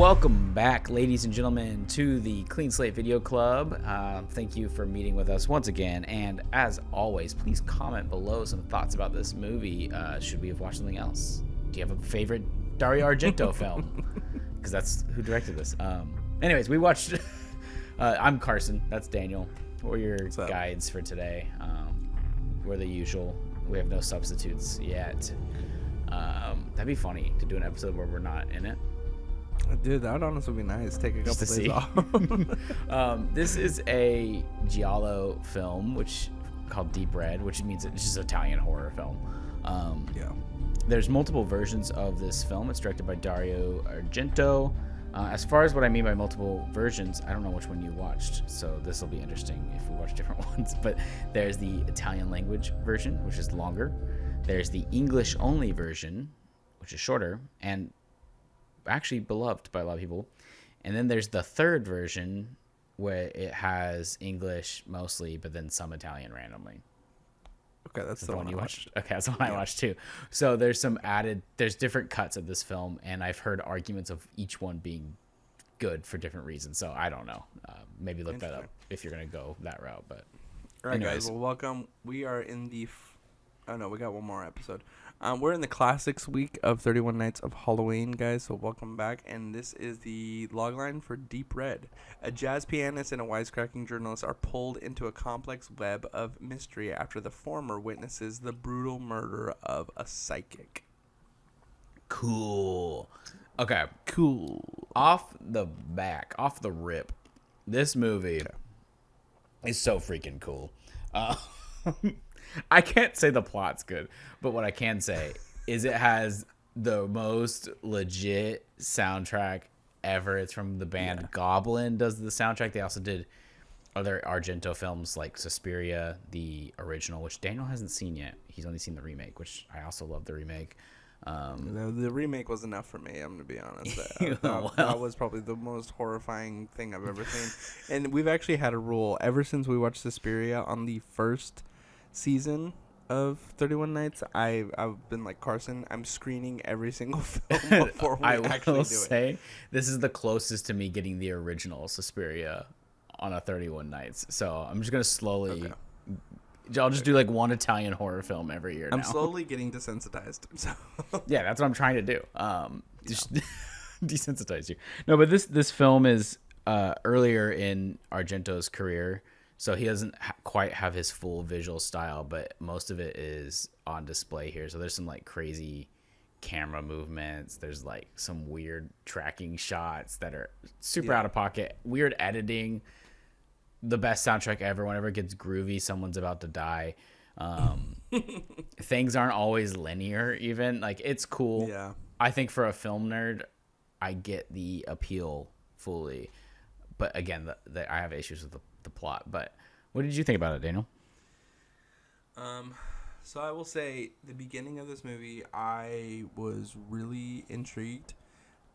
Welcome back, ladies and gentlemen, to the Clean Slate Video Club. Thank you for meeting with us once again. And as always, please comment below some thoughts about this movie. Should we have watched something else? Do you have a favorite Dario Argento film? Because that's who directed this. Anyways, we watched... I'm Carson. That's Daniel. We're your guides for today. We're the usual. We have no substitutes yet. That'd be funny to do an episode where we're not in it. Dude, that would honestly be nice. Take a couple days off. This is a Giallo film, called Deep Red, which means it's just an Italian horror film. Yeah. There's multiple versions of this film. It's directed by Dario Argento. As far as what I mean by multiple versions, I don't know which one you watched, so this will be interesting if we watch different ones. But there's the Italian language version, which is longer. There's the English only version, which is shorter, and actually beloved by a lot of people. And then there's the third version where it has English mostly, but then some Italian randomly. Okay, that's the one you I watched. Okay, that's the one I watched too. So there's different cuts of this film, and I've heard arguments of each one being good for different reasons. So I don't know. Maybe look that up if you're gonna go that route. But all right, guys. Well, welcome. We are in the. Oh no, we got one more episode. We're in the classics week of 31 Nights of Halloween, guys, so welcome back. And this is the logline for Deep Red. A jazz pianist and a wisecracking journalist are pulled into a complex web of mystery after the former witnesses the brutal murder of a psychic. Cool. Okay. Cool. Off the rip, this movie is so freaking cool. I can't say the plot's good, but what I can say is it has the most legit soundtrack ever. It's from the band Goblin does the soundtrack. They also did other Argento films like Suspiria, the original, which Daniel hasn't seen yet. He's only seen the remake, which I also love the remake. The remake was enough for me, I'm going to be honest. Well, that was probably the most horrifying thing I've ever seen. And we've actually had a rule ever since we watched Suspiria on the first season of 31 Nights. I've been like, Carson, I'm screening every single film before we actually do it. I will say, this is the closest to me getting the original Suspiria on a 31 Nights. So I'm just going to slowly... Okay. I'll just do like one Italian horror film every year now. I'm slowly getting desensitized. So. Yeah, that's what I'm trying to do. Just desensitize you. No, but this film is earlier in Argento's career. So he doesn't quite have his full visual style, but most of it is on display here. So there's some like crazy camera movements. There's like some weird tracking shots that are super out of pocket. Weird editing. The best soundtrack ever. Whenever it gets groovy, someone's about to die. Things aren't always linear even. Like, it's cool. Yeah. I think for a film nerd, I get the appeal fully. But again, I have issues with the plot. But what did you think about it, Daniel? So I will say the beginning of this movie, I was really intrigued.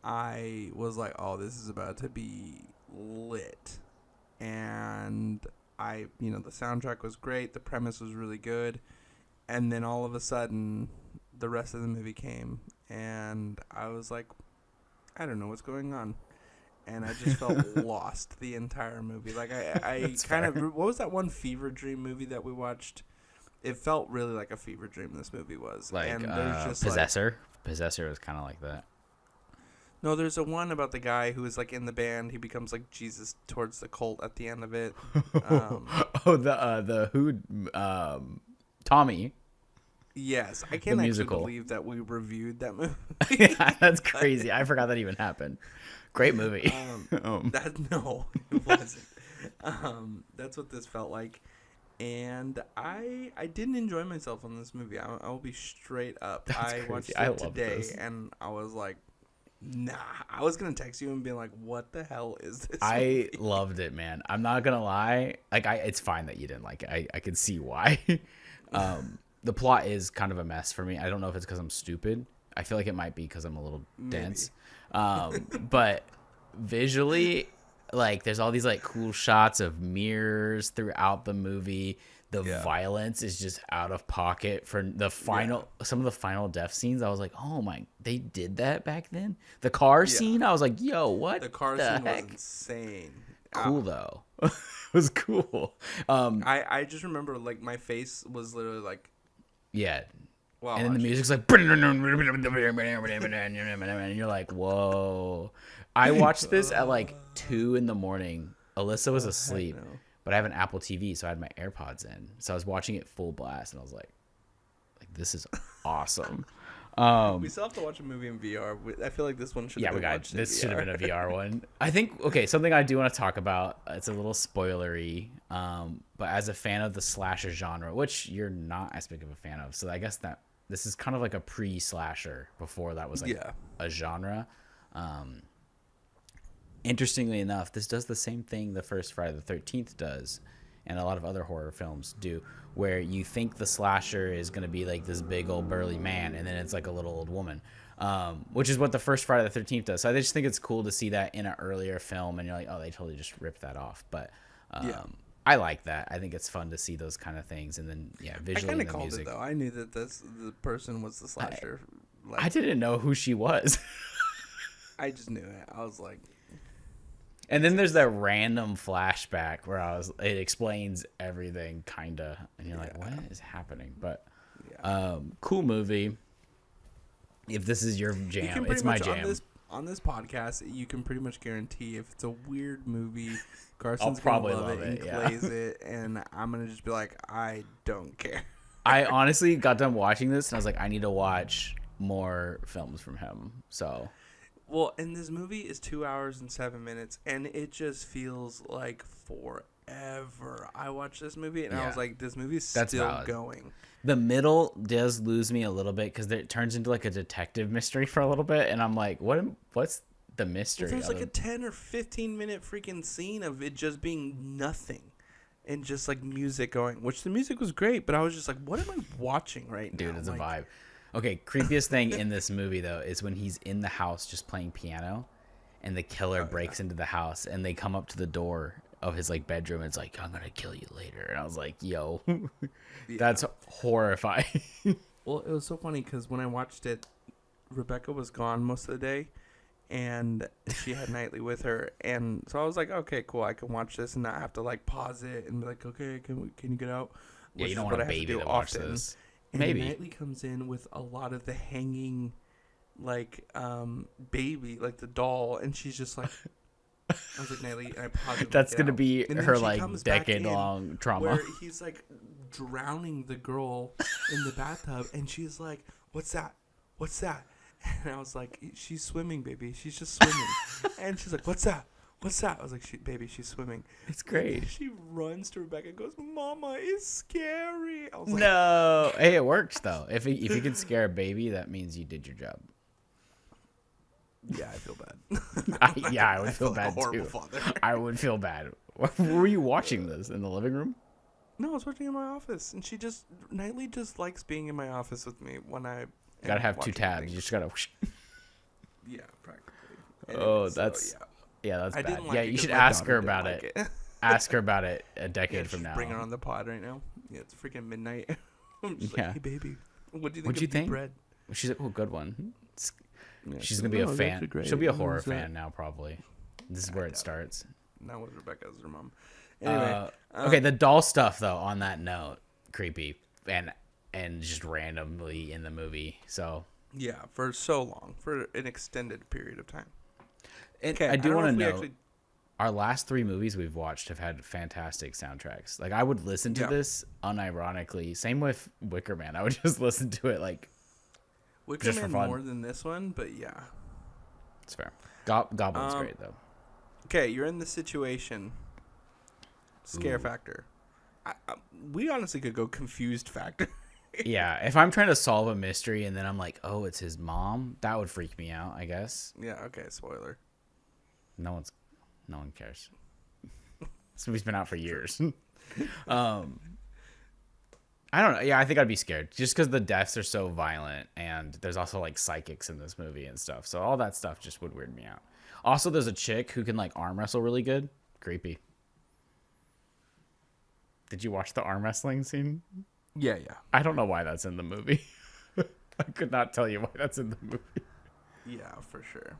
I was like, oh, this is about to be lit. And the soundtrack was great. The premise was really good. And then all of a sudden, the rest of the movie came. And I was like, I don't know what's going on. And I just felt lost the entire movie. Like, I kind of... What was that one fever dream movie that we watched? It felt really like a fever dream this movie was. Like, and there's just Possessor? Possessor was kind of like that. No, there's a one about the guy who is, like, in the band. He becomes, like, Jesus towards the cult at the end of it. Tommy. Yes. I can't actually believe that we reviewed that movie. Yeah, that's crazy. I forgot that even happened. Great movie. No, it wasn't. That's what this felt like. And I didn't enjoy myself on this movie. I will be straight up. I watched it today, and I was like, nah. I was going to text you and be like, what the hell is this movie? I loved it, man. I'm not going to lie. Like, it's fine that you didn't like it. I can see why. The plot is kind of a mess for me. I don't know if it's because I'm stupid. I feel like it might be because I'm a little dense. But visually, like, there's all these like cool shots of mirrors throughout the movie. the violence is just out of pocket for the final some of the final death scenes. I was like, oh my, they did that back then. The car scene, I was like, yo, what the car scene was insane. Cool though. It was cool. I just remember like my face was literally like, wow, and then the music's like and you're like, whoa. I watched this at like 2 a.m. Alyssa was asleep. But I have an Apple TV, so I had my AirPods in. So I was watching it full blast, and I was like this is awesome. We still have to watch a movie in VR. I feel like this one should. This should have been a VR one. I think. Okay, something I do want to talk about. It's a little spoilery, but as a fan of the slasher genre, which you're not as big of a fan of, so I guess that this is kind of like a pre-slasher before that was like a genre. Interestingly enough, this does the same thing the first Friday the 13th does, and a lot of other horror films do, where you think the slasher is going to be like this big old burly man, and then it's like a little old woman, which is what the first Friday the 13th does. So I just think it's cool to see that in an earlier film, and you're like, oh, they totally just ripped that off. But I like that. I think it's fun to see those kind of things, and then visually, I kind of called music. It though. I knew that the person was the slasher. I didn't know who she was. I just knew it. I was like. And then there's that random flashback where it explains everything, kinda, and you're like, what is happening? But cool movie. If this is your jam, it's my jam. On this podcast, you can pretty much guarantee if it's a weird movie, Carson's probably gonna love it and plays it, and I'm gonna just be like, I don't care. I honestly got done watching this, and I was like, I need to watch more films from him. So. Well, and this movie is 2 hours and 7 minutes, and it just feels like forever. I watched this movie, and I was like, this movie is still going. The middle does lose me a little bit, because it turns into like a detective mystery for a little bit, and I'm like, what's the mystery? Well, there's like a 10 or 15 minute freaking scene of it just being nothing. And just like music going, which the music was great, but I was just like, what am I watching right now? Dude, it's a vibe. Okay, creepiest thing in this movie, though, is when he's in the house just playing piano, and the killer breaks into the house, and they come up to the door of his like bedroom, and it's like, I'm gonna kill you later. And I was like, yo, that's horrifying. Well, it was so funny because when I watched it, Rebecca was gone most of the day, and she had Knightley with her, and so I was like, okay, cool, I can watch this and not have to like pause it and be like, okay, can you get out? Yeah, you don't want a baby to watch this. And maybe Knightley comes in with a lot of the hanging, like, baby, like the doll, and she's just like, I was like, Knightley, and I paused it. That's going to be her, like, decade-long trauma. Where he's, like, drowning the girl in the bathtub, and she's like, what's that? What's that? And I was like, she's swimming, baby. She's just swimming. And she's like, what's that? What's that? I was like, baby, she's swimming. It's great. And she runs to Rebecca and goes, Mama, it's scary. I was like, no. Hey, it works, though. If you can scare a baby, that means you did your job. Yeah, I feel bad. I would feel bad, too. Father. I would feel bad. Were you watching this? In the living room? No, I was watching in my office. And Knightley just likes being in my office with me when I... You gotta have 2 tabs. You just gotta... Yeah, practically. Anyway, that's... Yeah, that's bad. Yeah, you should ask her about it. Ask her about it a decade from now. Bring her on the pod right now. Yeah, it's freaking midnight. I'm just like, hey, baby, what do you think What'd you think? Deep Red? She's like, oh, good one. She's going to be a fan. She'll be a horror fan now, probably. This is where it starts. Not with Rebecca as her mom. Anyway. Okay, the doll stuff, though, on that note, creepy. And just randomly in the movie. So... Yeah, for so long. For an extended period of time. Okay, I do want to know, our last 3 movies we've watched have had fantastic soundtracks. Like, I would listen to this unironically. Same with Wicker Man. I would just listen to it, like, Wicker Man more than this one, but yeah. It's fair. Goblin's great, though. Okay, you're in the situation. Scare factor. We honestly could go confused factor. Yeah, if I'm trying to solve a mystery and then I'm like, oh, it's his mom, that would freak me out, I guess. Yeah, okay, spoiler. No one cares. This movie's been out for years. I don't know. Yeah, I think I'd be scared just because the deaths are so violent, and there's also like psychics in this movie and stuff. So all that stuff just would weird me out. Also, there's a chick who can like arm wrestle really good. Creepy. Did you watch the arm wrestling scene? Yeah, yeah. I don't know why that's in the movie. I could not tell you why that's in the movie. Yeah, for sure.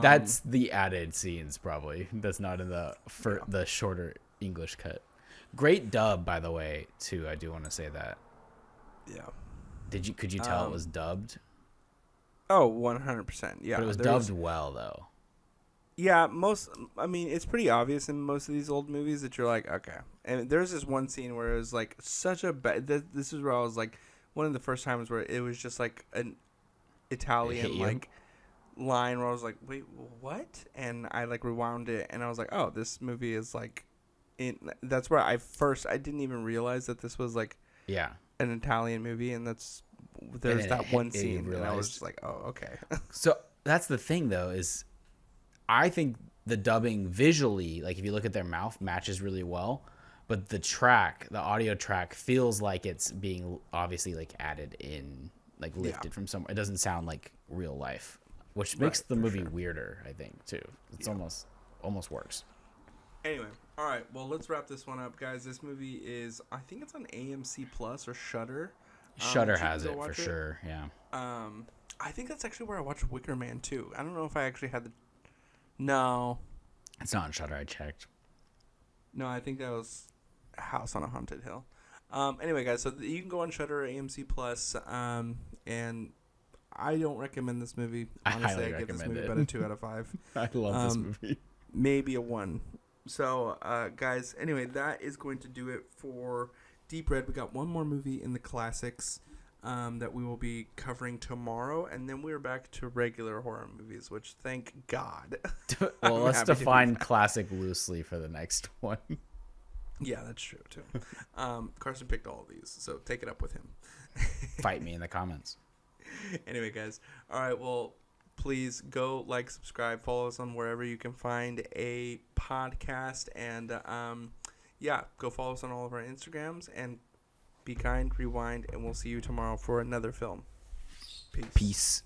That's the added scenes, probably. That's not in the shorter English cut. Great dub, by the way, too. I do want to say that. Yeah. Could you tell it was dubbed? Oh, 100%. Yeah. But it was dubbed well, though. Yeah, it's pretty obvious in most of these old movies that you're like, okay. And there's this one scene where it was like such a bad. This is where I was like, one of the first times where it was just like an Italian like line where I was like, wait, what? And I like rewound it, and I was like, oh, this movie is like, that's where I didn't even realize that this was like, an Italian movie, and there's that one scene, and I was just like, oh, okay. So that's the thing, though, is I think the dubbing visually, like if you look at their mouth, matches really well, but the audio track feels like it's being obviously like added in, like lifted from somewhere. It doesn't sound like real life, which makes the movie weirder, I think, too. It's almost works. Anyway, all right, well, let's wrap this one up, guys. This movie is, I think it's on AMC Plus or Shudder. Shudder has it for sure, yeah. I think that's actually where I watched Wicker Man too. I don't know if I actually had No. It's not on Shudder, I checked. No, I think that was House on a Haunted Hill. Anyway, guys, so you can go on Shudder or AMC Plus, and I don't recommend this movie. Honestly, I give this movie about a 2 out of 5. I love this movie. Maybe a 1. So, guys, anyway, that is going to do it for Deep Red. We got one more movie in the classics that we will be covering tomorrow, and then we're back to regular horror movies, which, thank God. Well, let's define classic loosely for the next one. Yeah, that's true, too. Carson picked all of these, so take it up with him. Fight me in the comments. Anyway, guys, all right, well, please go like, subscribe, follow us on wherever you can find a podcast, and go follow us on all of our Instagrams, and be kind, rewind, and we'll see you tomorrow for another film. Peace.